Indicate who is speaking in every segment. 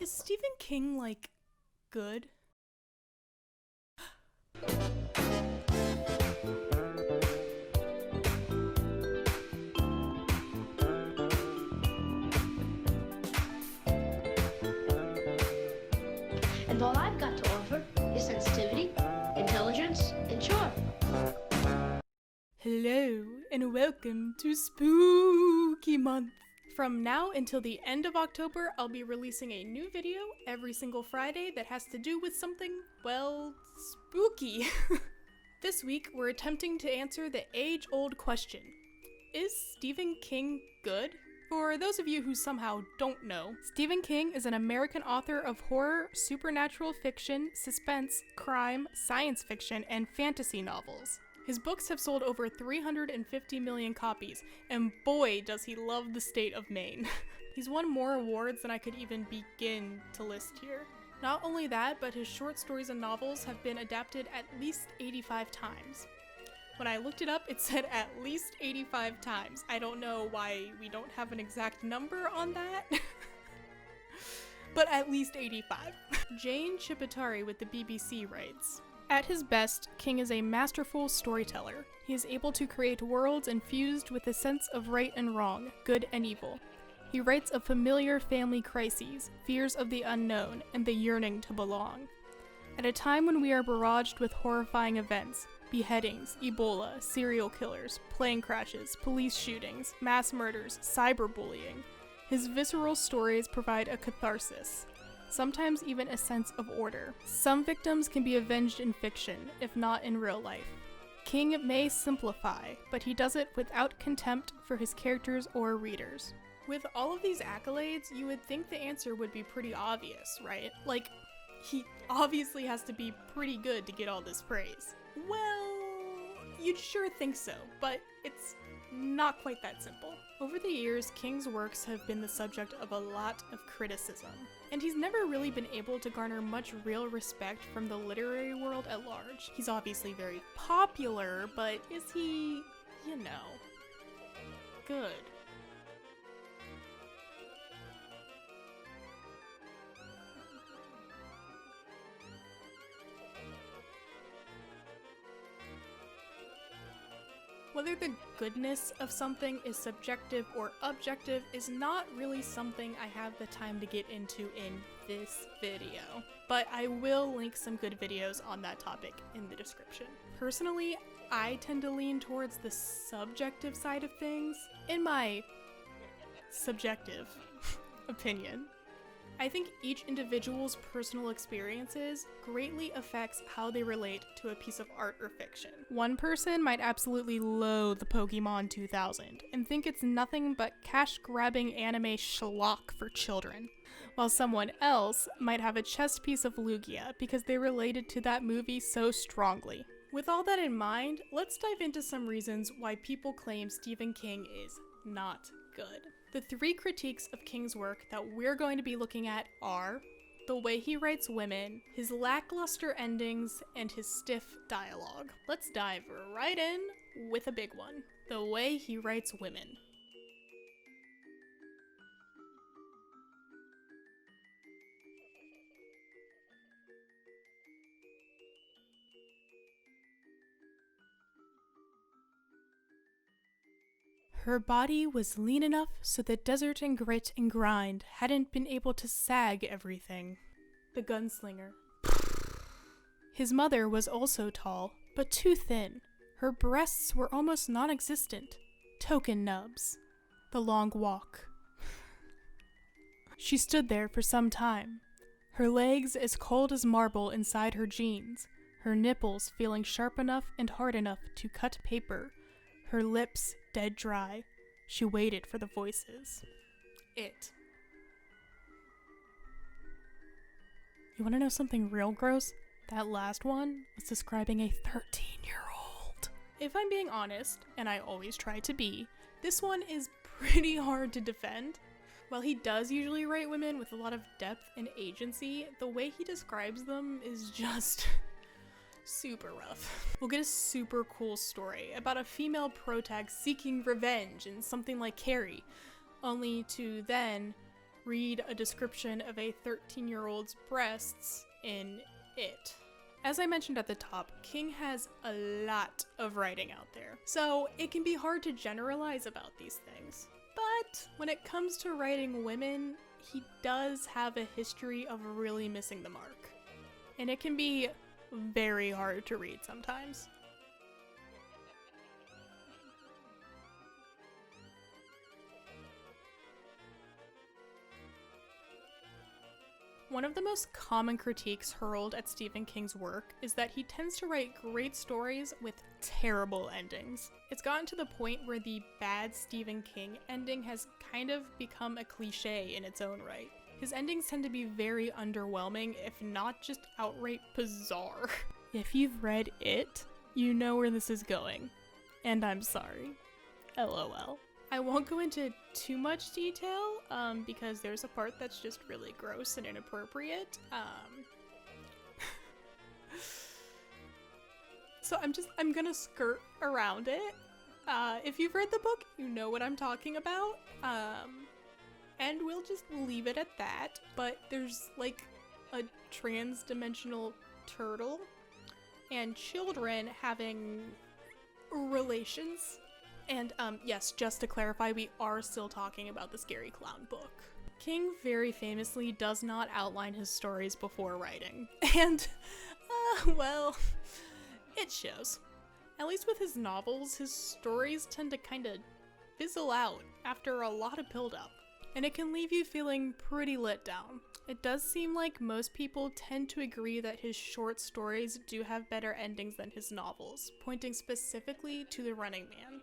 Speaker 1: is Stephen King, like, good?
Speaker 2: And all I've got to offer is sensitivity, intelligence, and charm.
Speaker 1: Hello, and welcome to Spooky Month. From now until the end of October, I'll be releasing a new video every single Friday that has to do with something, well, spooky. This week, we're attempting to answer the age-old question: is Stephen King good? For those of you who somehow don't know, Stephen King is an American author of horror, supernatural fiction, suspense, crime, science fiction, and fantasy novels. His books have sold over 350 million copies, and boy does he love the state of Maine. He's won more awards than I could even begin to list here. Not only that, but his short stories and novels have been adapted at least 85 times. When I looked it up, it said at least 85 times. I don't know why we don't have an exact number on that, but at least 85. Jane Chipatari with the BBC writes, "At his best, King is a masterful storyteller. He is able to create worlds infused with a sense of right and wrong, good and evil. He writes of familiar family crises, fears of the unknown, and the yearning to belong. At a time when we are barraged with horrifying events, beheadings, Ebola, serial killers, plane crashes, police shootings, mass murders, cyberbullying, his visceral stories provide a catharsis, sometimes even a sense of order. Some victims can be avenged in fiction, if not in real life. King may simplify, but he does it without contempt for his characters or readers." With all of these accolades, you would think the answer would be pretty obvious, right? Like, he obviously has to be pretty good to get all this praise. Well, you'd sure think so, but it's not quite that simple. Over the years, King's works have been the subject of a lot of criticism, and he's never really been able to garner much real respect from the literary world at large. He's obviously very popular, but is he, good? Whether the goodness of something is subjective or objective is not really something I have the time to get into in this video, but I will link some good videos on that topic in the description. Personally, I tend to lean towards the subjective side of things, in my subjective opinion. I think each individual's personal experiences greatly affects how they relate to a piece of art or fiction. One person might absolutely loathe Pokemon 2000 and think it's nothing but cash-grabbing anime schlock for children, while someone else might have a chest piece of Lugia because they related to that movie so strongly. With all that in mind, let's dive into some reasons why people claim Stephen King is not good. The three critiques of King's work that we're going to be looking at are the way he writes women, his lackluster endings, and his stiff dialogue. Let's dive right in with a big one: the way he writes women. Her body was lean enough so that Desert and Grit and Grind hadn't been able to sag everything. The gunslinger. His mother was also tall, but too thin. Her breasts were almost non-existent. Token nubs. The long walk. She stood there for some time, her legs as cold as marble inside her jeans, her nipples feeling sharp enough and hard enough to cut paper, her lips dead dry. She waited for the voices. It. You want to know something real gross? That last one was describing a 13-year-old. If I'm being honest, and I always try to be, this one is pretty hard to defend. While he does usually write women with a lot of depth and agency, the way he describes them is just super rough. We'll get a super cool story about a female protag seeking revenge in something like Carrie, only to then read a description of a 13-year-old's breasts in it. As I mentioned at the top, King has a lot of writing out there, so it can be hard to generalize about these things. But when it comes to writing women, he does have a history of really missing the mark. And it can be very hard to read sometimes. One of the most common critiques hurled at Stephen King's work is that he tends to write great stories with terrible endings. It's gotten to the point where the bad Stephen King ending has kind of become a cliche in its own right. His endings tend to be very underwhelming, if not just outright bizarre. If you've read it, you know where this is going. And I'm sorry. LOL. I won't go into too much detail, because there's a part that's just really gross and inappropriate. So I'm gonna skirt around it. If you've read the book, you know what I'm talking about. And we'll just leave it at that. But there's like a trans-dimensional turtle and children having relations. And yes, just to clarify, we are still talking about the Scary Clown book. King very famously does not outline his stories before writing. And, well, it shows. At least with his novels, his stories tend to kind of fizzle out after a lot of build-up. And it can leave you feeling pretty let down. It does seem like most people tend to agree that his short stories do have better endings than his novels, pointing specifically to The Running Man.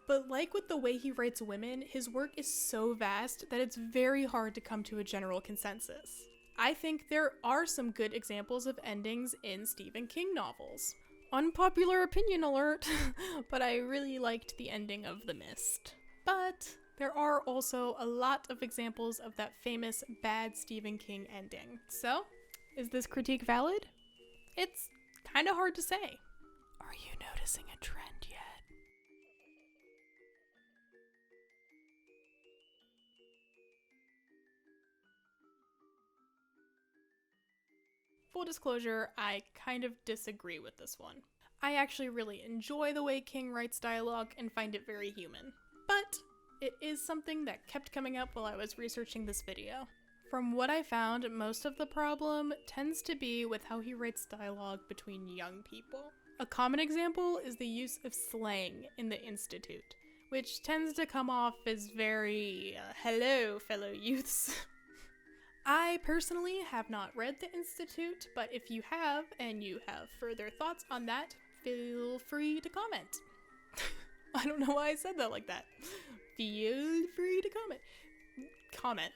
Speaker 1: But like with the way he writes women, his work is so vast that it's very hard to come to a general consensus. I think there are some good examples of endings in Stephen King novels. Unpopular opinion alert, but I really liked the ending of The Mist. But there are also a lot of examples of that famous bad Stephen King ending. So, is this critique valid? It's kind of hard to say. Are you noticing a trend yet? Full disclosure, I kind of disagree with this one. I actually really enjoy the way King writes dialogue and find it very human. But it is something that kept coming up while I was researching this video. From what I found, most of the problem tends to be with how he writes dialogue between young people. A common example is the use of slang in The Institute, which tends to come off as very, hello, fellow youths. I personally have not read The Institute, but if you have, and you have further thoughts on that, feel free to comment. I don't know why I said that like that. Feel free to comment.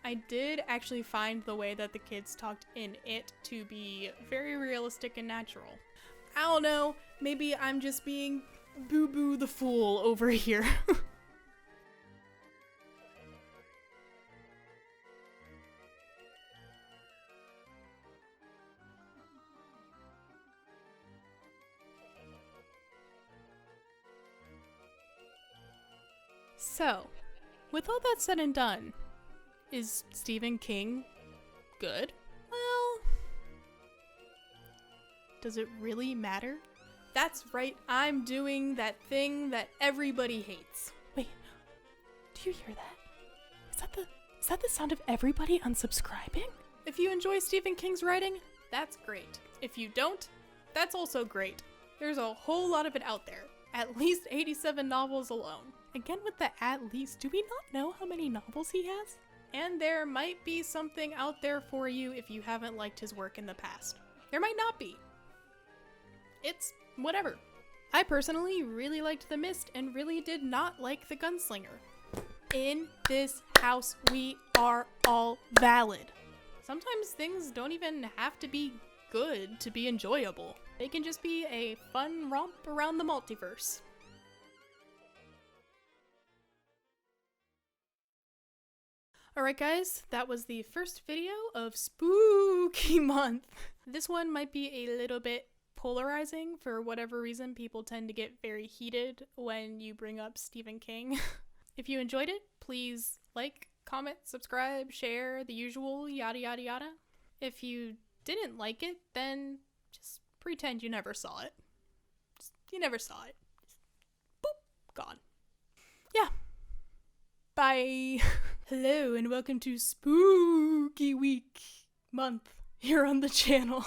Speaker 1: I did actually find the way that the kids talked in it to be very realistic and natural. I don't know, maybe I'm just being Boo Boo the Fool over here. So, with all that said and done, is Stephen King good? Well, does it really matter? That's right, I'm doing that thing that everybody hates. Wait, do you hear that? Is that the sound of everybody unsubscribing? If you enjoy Stephen King's writing, that's great. If you don't, that's also great. There's a whole lot of it out there. At least 87 novels alone. Again with the at least, do we not know how many novels he has? And there might be something out there for you if you haven't liked his work in the past. There might not be. It's whatever. I personally really liked The Mist and really did not like The Gunslinger. In this house, we are all valid. Sometimes things don't even have to be good to be enjoyable. They can just be a fun romp around the multiverse. Alright guys, that was the first video of Spooky Month. This one might be a little bit polarizing. For whatever reason, people tend to get very heated when you bring up Stephen King. If you enjoyed it, please like, comment, subscribe, share, the usual, yada yada yada. If you didn't like it, then just pretend you never saw it. You never saw it. Just boop, gone. Yeah. Bye. Hello and welcome to Spooky Week month here on the channel.